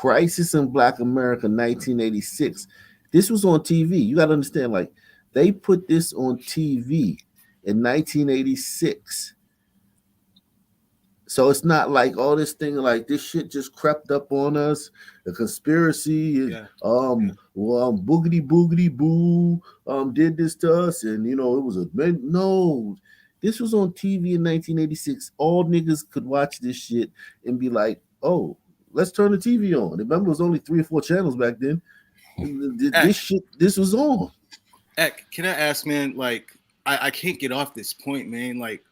Crisis in Black America, 1986. This was on TV. You got to understand, like they put this on TV in 1986. So it's not like all this thing like this shit just crept up on us. The conspiracy, Yeah. well, boogity boogity boo, did this to us, and you know it was a no. This was on TV in 1986. All niggas could watch this shit and be like, oh, let's turn the TV on. Remember, it was only 3 or 4 channels back then. This shit, this was on. Ek, can I ask, man? Like, I can't get off this point, man. Like,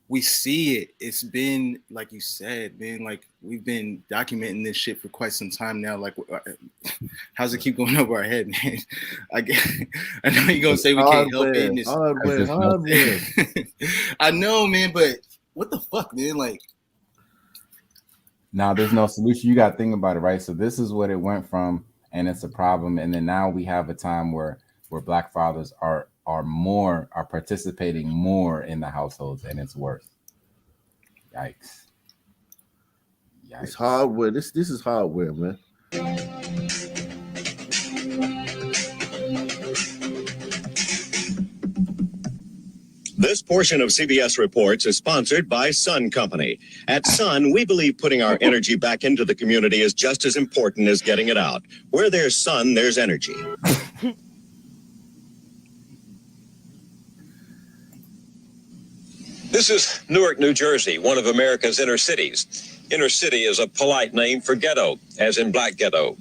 we see it. It's been, like you said, man, like we've been documenting this shit for quite some time now. Like, how's it keep going over our head, man? I know you're going to say we can't help it. Hardware. I know, man, but what the fuck, man? Like, now there's no solution. You got to think about it, right? So this is what it went from, and it's a problem. And then now we have a time where Black fathers are participating more in the households, and it's worse. Yikes. It's hardware. This is hardware, man. This portion of CBS Reports is sponsored by Sun Company. At Sun, we believe putting our energy back into the community is just as important as getting it out. Where there's sun, there's energy. This is Newark, New Jersey, one of America's inner cities. Inner city is a polite name for ghetto, as in black ghetto.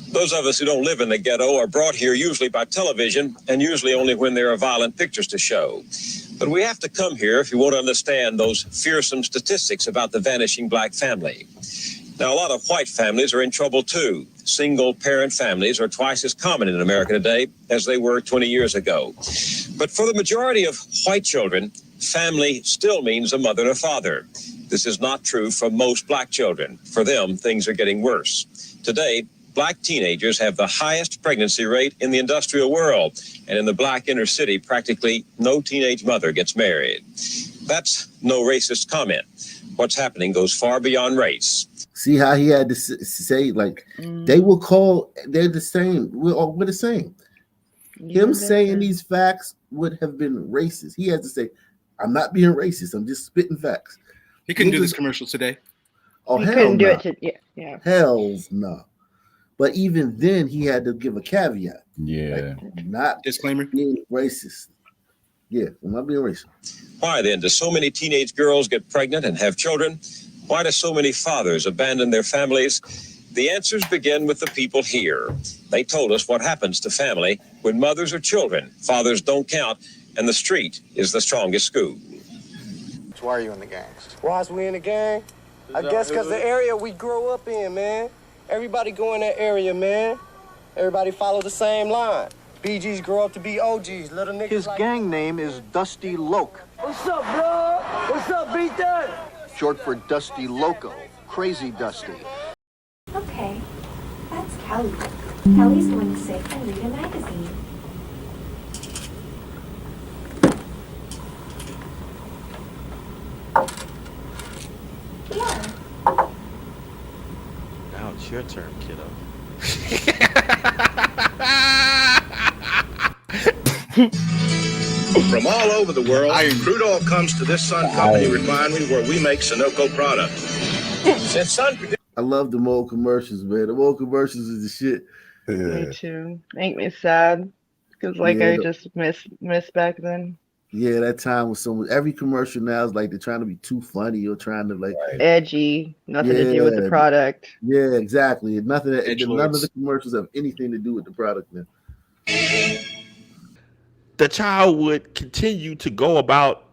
Those of us who don't live in the ghetto are brought here usually by television, and usually only when there are violent pictures to show. But we have to come here if you want to understand those fearsome statistics about the vanishing black family. Now, a lot of white families are in trouble too. Single-parent families are twice as common in America today as they were 20 years ago. But for the majority of white children, family still means a mother and a father. This is not true for most black children. For them, things are getting worse. Today, black teenagers have the highest pregnancy rate in the industrial world. And in the black inner city, practically no teenage mother gets married. That's no racist comment. What's happening goes far beyond race. See how he had to say, like, they will call, they're the same. We're the same. Him saying these facts would have been racist. He has to say, I'm not being racist. I'm just spitting facts. He couldn't do this commercial today. Oh, he hell couldn't do no. it. Yeah. Hell's no. But even then, he had to give a caveat. Yeah. Like, not disclaimer. Being racist. Yeah, I'm not being racist. Why then do so many teenage girls get pregnant and have children? Why do so many fathers abandon their families? The answers begin with the people here. They told us what happens to family when mothers or children. Fathers don't count, and the street is the strongest school. So why are you in the gangs? Why is we in the gang? I guess because the area we grew up in, man. Everybody go in that area, man. Everybody follow the same line. BGs grow up to be OGs, little niggas. His gang name is Dusty Loke. What's up, bro? What's up, beat that? Short for Dusty Loco, Crazy Dusty. Okay, that's Kelly. Kelly's going to sit and read a magazine. Here. Now it's your turn, kiddo. From all over the world, crude oil comes to this Sun Company refinery where we make Sunoco products. Since Sun I love the old commercials, man. The old commercials is the shit. Me too. Make me sad because, like, I just miss back then. Yeah, that time was so much. Every commercial now is like they're trying to be too funny or trying to like edgy. Nothing to do with the product. Yeah, exactly. None of the commercials have anything to do with the product now. The child would continue to go about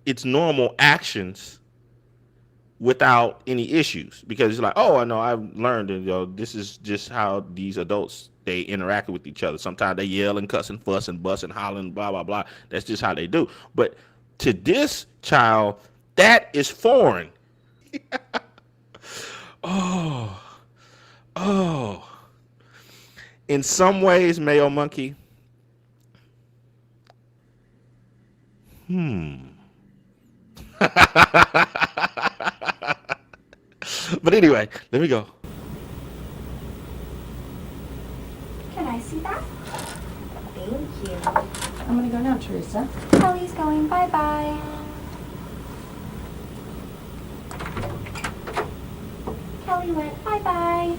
its normal actions without any issues because it's like, oh, I know, I've learned that, this is just how these adults, they interact with each other. Sometimes they yell and cuss and fuss and bust and holler and blah, blah, blah. That's just how they do. But to this child, that is foreign. Oh. In some ways, Mayo Monkey, But anyway, let me go. I'm gonna go now, Teresa. Kelly's going. Bye-bye. Kelly went. Bye-bye.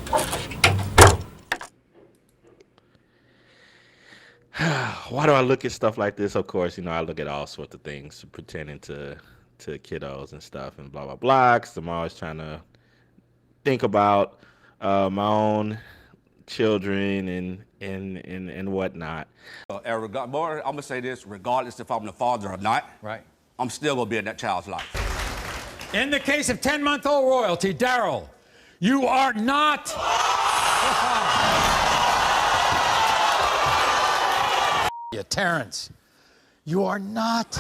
Why do I look at stuff like this? Of course, I look at all sorts of things, pretending to kiddos and stuff and blah, blah, blah, because I'm always trying to think about my own children and whatnot. I'm going to say this, regardless if I'm the father or not, right? I'm still going to be in that child's life. In the case of 10-month-old royalty, Daryl, you are not the father. Yeah, Terrence, you are not.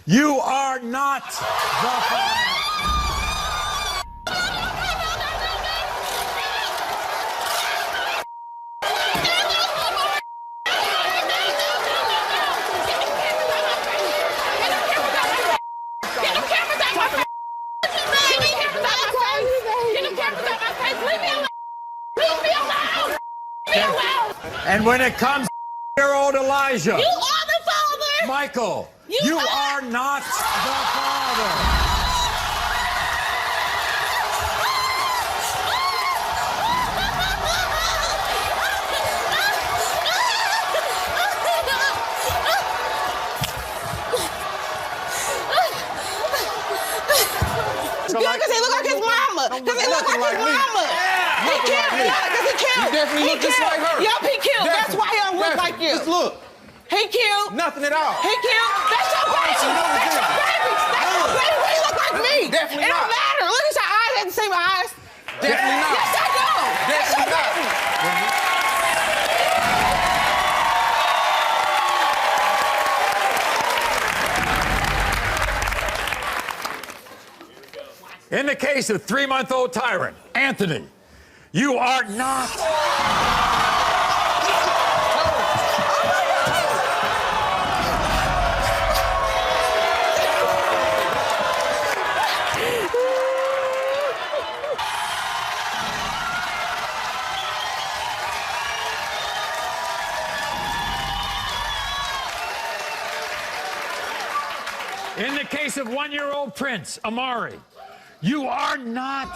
You are not the father. And when it comes to your old Elijah, you are the father. Michael, you are not the father. Yeah, because he look like his mama. Because he look like his mama. He cute. Yeah, because he cute. You definitely look just like her. Yup, he cute. That's why he don't look like you. Just look. He cute. Nothing at all. He cute. That's your baby. That's your baby. That's your baby. He look like me. Definitely it not. Don't matter. Look at your eyes. I didn't see my eyes. Definitely not. Yes, I do. Definitely not. In the case of 3-month-old Tyrant, Anthony, you are not. In the case of 1-year-old Prince, Amari, you are not.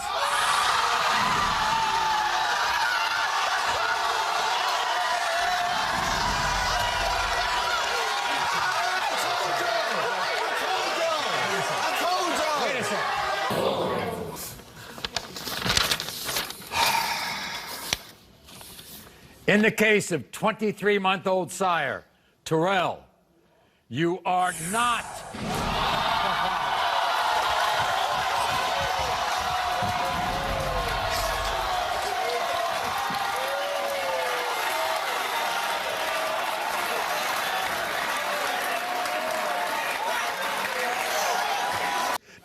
In the case of 23-month-old sire, Terrell, you are not.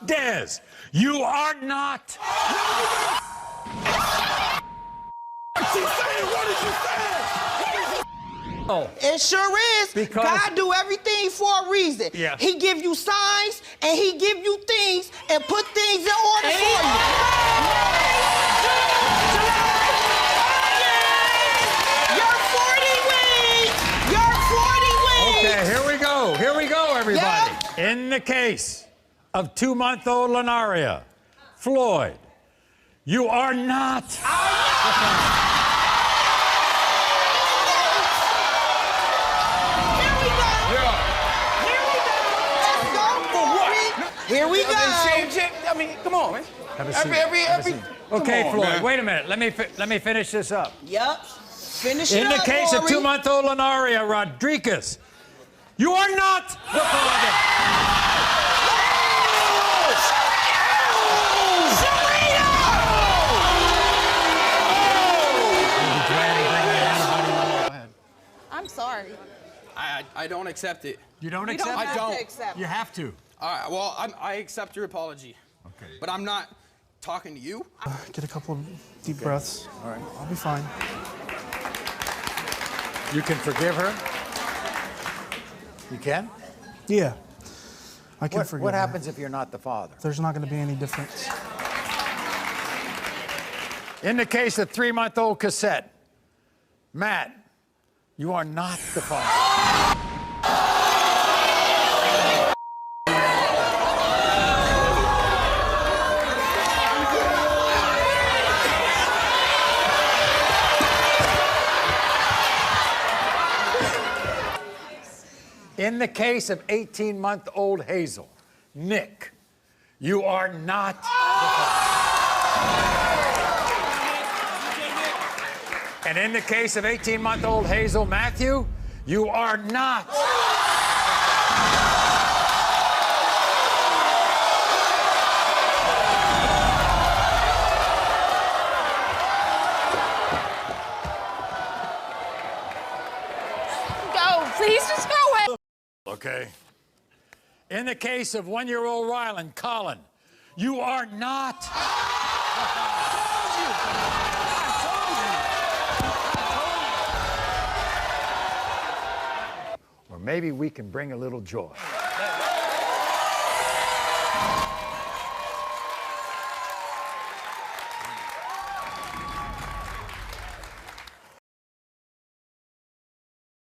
Dez, you are not. It sure is. Because God do everything for a reason. Yeah. He give you signs and he give you things and put things in order for you. You're 40 weeks. You're 40 weeks. Okay, here we go, everybody. Yep. In the case of 2-month-old Lenaria, Floyd, you are not. Here we go. I mean, come on, man. Every Okay, on, Floyd, man. wait a minute. Let me finish this up. Yep. Finish it In the up, case of Corey. 2-month-old Lenaria Rodriguez, you are not the father. I'm sorry. I don't accept it. You don't You accept don't it? have to accept You have to. All right, well, I accept your apology. Okay. But I'm not talking to you. Get a couple of deep breaths. All right. I'll be fine. You can forgive her? You can? Yeah. I can forgive What her. happens if you're not the father? There's not going to be any difference. In the case of 3-month-old Cassette, Matt, you are not the father. In the case of 18-month-old Hazel, Nick, you are not the father. And in the case of 18-month-old Hazel, Matthew, you are not. Go, please, just go away. Okay. In the case of 1-year-old Rylan, Colin, you are not. Or maybe we can bring a little joy.